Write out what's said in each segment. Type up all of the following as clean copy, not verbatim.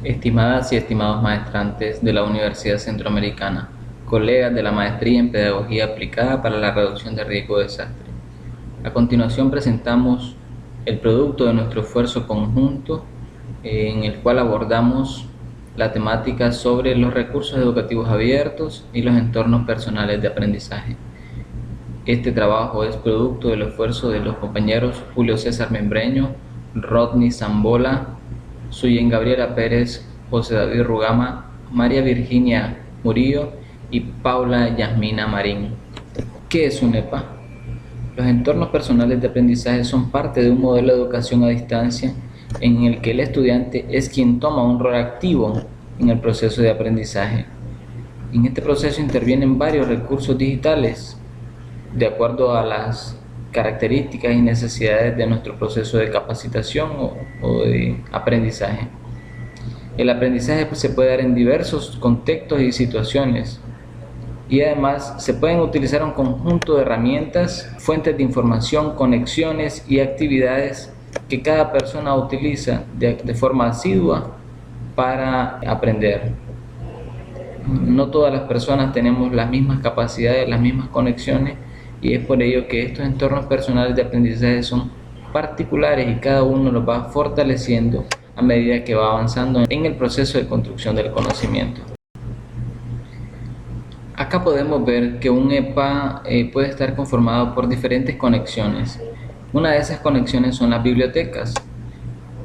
Estimadas y estimados maestrantes de la Universidad Centroamericana, colegas de la Maestría en Pedagogía Aplicada para la Reducción de Riesgo de Desastre. A continuación presentamos el producto de nuestro esfuerzo conjunto en el cual abordamos la temática sobre los recursos educativos abiertos y los entornos personales de aprendizaje. Este trabajo es producto del esfuerzo de los compañeros Julio César Membreño, Rodney Zambola, Suyen Gabriela Pérez, José David Rugama, María Virginia Murillo y Paula Yasmina Marín. ¿Qué es un EPA? Los entornos personales de aprendizaje son parte de un modelo de educación a distancia en el que el estudiante es quien toma un rol activo en el proceso de aprendizaje. En este proceso intervienen varios recursos digitales de acuerdo a las características y necesidades de nuestro proceso de capacitación o de aprendizaje. El aprendizaje se puede dar en diversos contextos y situaciones, y además se pueden utilizar un conjunto de herramientas, fuentes de información, conexiones y actividades que cada persona utiliza de forma asidua para aprender. No todas las personas tenemos las mismas capacidades, las mismas conexiones, y es por ello que estos entornos personales de aprendizaje son particulares y cada uno los va fortaleciendo a medida que va avanzando en el proceso de construcción del conocimiento. Acá podemos ver que un EPA puede estar conformado por diferentes conexiones. Una de esas conexiones son las bibliotecas,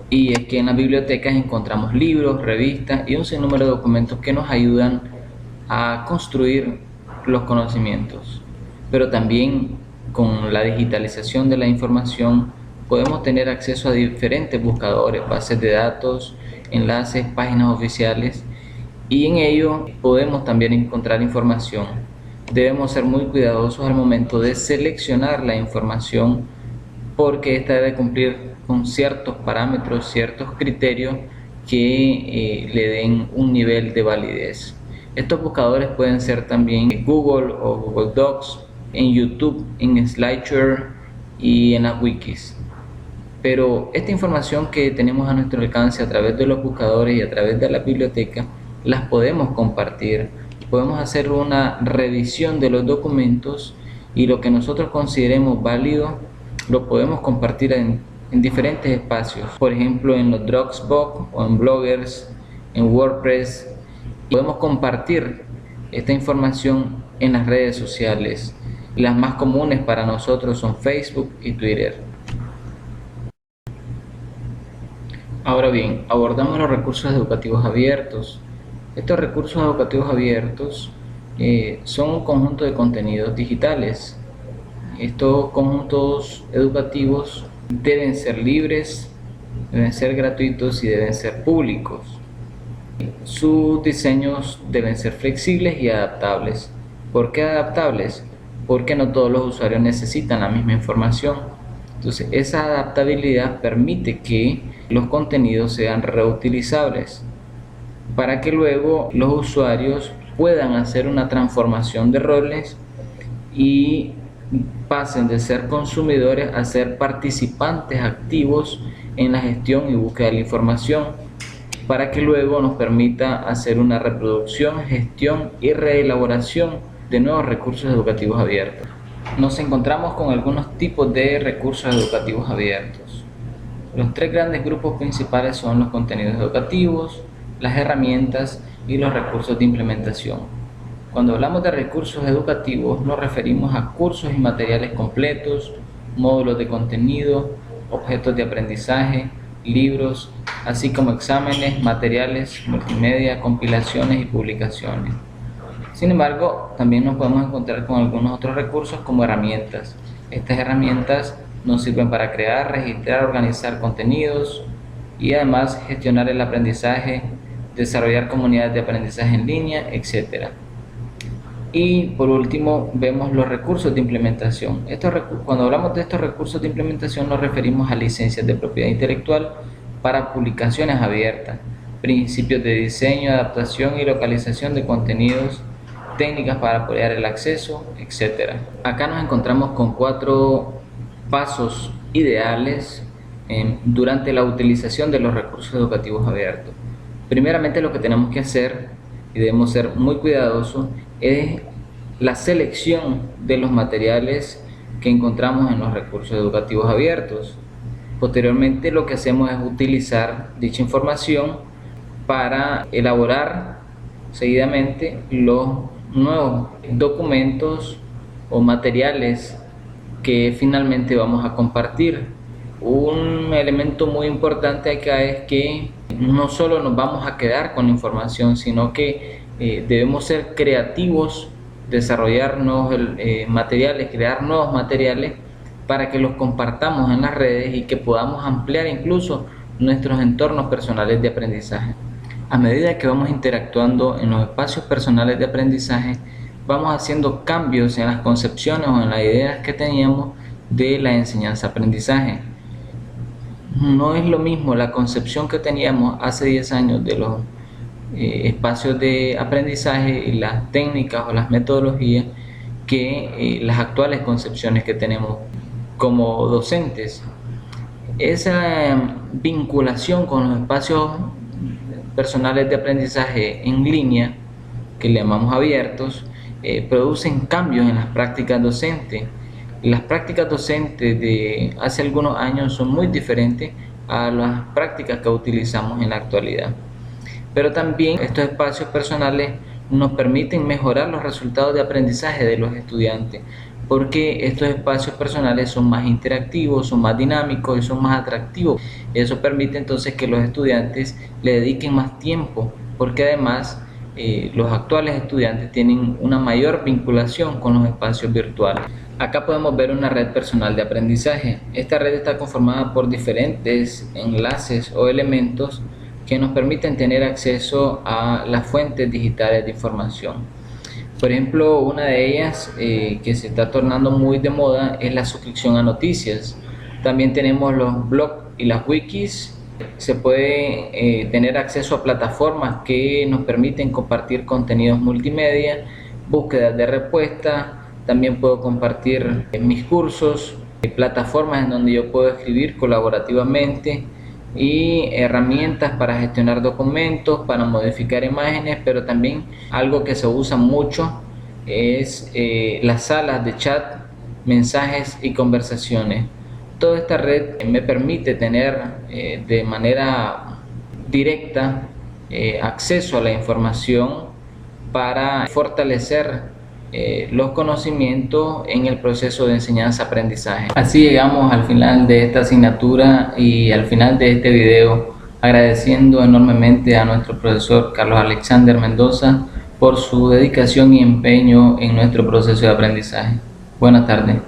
y es que en las bibliotecas encontramos libros, revistas y un sinnúmero de documentos que nos ayudan a construir los conocimientos. Pero también con la digitalización de la información podemos tener acceso a diferentes buscadores, bases de datos, enlaces, páginas oficiales, y en ello podemos también encontrar información. Debemos ser muy cuidadosos al momento de seleccionar la información porque esta debe cumplir con ciertos parámetros, ciertos criterios que le den un nivel de validez. Estos buscadores pueden ser también Google o Google Docs, en YouTube, en SlideShare y en las wikis. Pero esta información que tenemos a nuestro alcance a través de los buscadores y a través de la biblioteca, las podemos compartir. Podemos hacer una revisión de los documentos y lo que nosotros consideremos válido lo podemos compartir en diferentes espacios. Por ejemplo, en los Dropbox o en Bloggers, en WordPress. Podemos compartir esta información en las redes sociales. Las más comunes para nosotros son Facebook y Twitter. Ahora bien, abordamos los recursos educativos abiertos. Estos recursos educativos abiertos son un conjunto de contenidos digitales. Estos conjuntos educativos deben ser libres, deben ser gratuitos y deben ser públicos. Sus diseños deben ser flexibles y adaptables. ¿Por qué adaptables? Porque no todos los usuarios necesitan la misma información. Entonces, esa adaptabilidad permite que los contenidos sean reutilizables para que luego los usuarios puedan hacer una transformación de roles y pasen de ser consumidores a ser participantes activos en la gestión y búsqueda de la información, para que luego nos permita hacer una reproducción, gestión y reelaboración de nuevos recursos educativos abiertos. Nos encontramos con algunos tipos de recursos educativos abiertos. Los tres grandes grupos principales son los contenidos educativos, las herramientas y los recursos de implementación. Cuando hablamos de recursos educativos nos referimos a cursos y materiales completos, módulos de contenido, objetos de aprendizaje, libros, así como exámenes, materiales, multimedia, compilaciones y publicaciones. Sin embargo, también nos podemos encontrar con algunos otros recursos como herramientas. Estas herramientas nos sirven para crear, registrar, organizar contenidos y además gestionar el aprendizaje, desarrollar comunidades de aprendizaje en línea, etc. Y por último vemos los recursos de implementación. Cuando hablamos de estos recursos de implementación nos referimos a licencias de propiedad intelectual para publicaciones abiertas, principios de diseño, adaptación y localización de contenidos, técnicas para apoyar el acceso, etc. Acá nos encontramos con 4 pasos ideales durante la utilización de los recursos educativos abiertos. Primeramente lo que tenemos que hacer, y debemos ser muy cuidadosos, es la selección de los materiales que encontramos en los recursos educativos abiertos. Posteriormente lo que hacemos es utilizar dicha información para elaborar seguidamente los nuevos documentos o materiales que finalmente vamos a compartir. Un elemento muy importante acá es que no solo nos vamos a quedar con la información, sino que debemos ser creativos, desarrollar nuevos materiales, crear nuevos materiales para que los compartamos en las redes y que podamos ampliar incluso nuestros entornos personales de aprendizaje. A medida que vamos interactuando en los espacios personales de aprendizaje, vamos haciendo cambios en las concepciones o en las ideas que teníamos de la enseñanza-aprendizaje. No es lo mismo la concepción que teníamos hace 10 años de los espacios de aprendizaje y las técnicas o las metodologías que las actuales concepciones que tenemos como docentes. Esa vinculación con los espacios personales de aprendizaje en línea, que le llamamos abiertos, producen cambios en las prácticas docentes. Las prácticas docentes de hace algunos años son muy diferentes a las prácticas que utilizamos en la actualidad. Pero también estos espacios personales nos permiten mejorar los resultados de aprendizaje de los estudiantes, porque estos espacios personales son más interactivos, son más dinámicos y son más atractivos. Eso permite entonces que los estudiantes le dediquen más tiempo, porque además los actuales estudiantes tienen una mayor vinculación con los espacios virtuales. Acá podemos ver una red personal de aprendizaje. Esta red está conformada por diferentes enlaces o elementos que nos permiten tener acceso a las fuentes digitales de información. Por ejemplo, una de ellas que se está tornando muy de moda es la suscripción a noticias. También tenemos los blogs y las wikis. Se puede tener acceso a plataformas que nos permiten compartir contenidos multimedia, búsquedas de respuesta. También puedo compartir mis cursos, plataformas en donde yo puedo escribir colaborativamente y herramientas para gestionar documentos, para modificar imágenes, pero también algo que se usa mucho es las salas de chat, mensajes y conversaciones. Toda esta red me permite tener de manera directa acceso a la información para fortalecer los conocimientos en el proceso de enseñanza-aprendizaje. Así llegamos al final de esta asignatura y al final de este video, agradeciendo enormemente a nuestro profesor Carlos Alexander Mendoza por su dedicación y empeño en nuestro proceso de aprendizaje. Buenas tardes.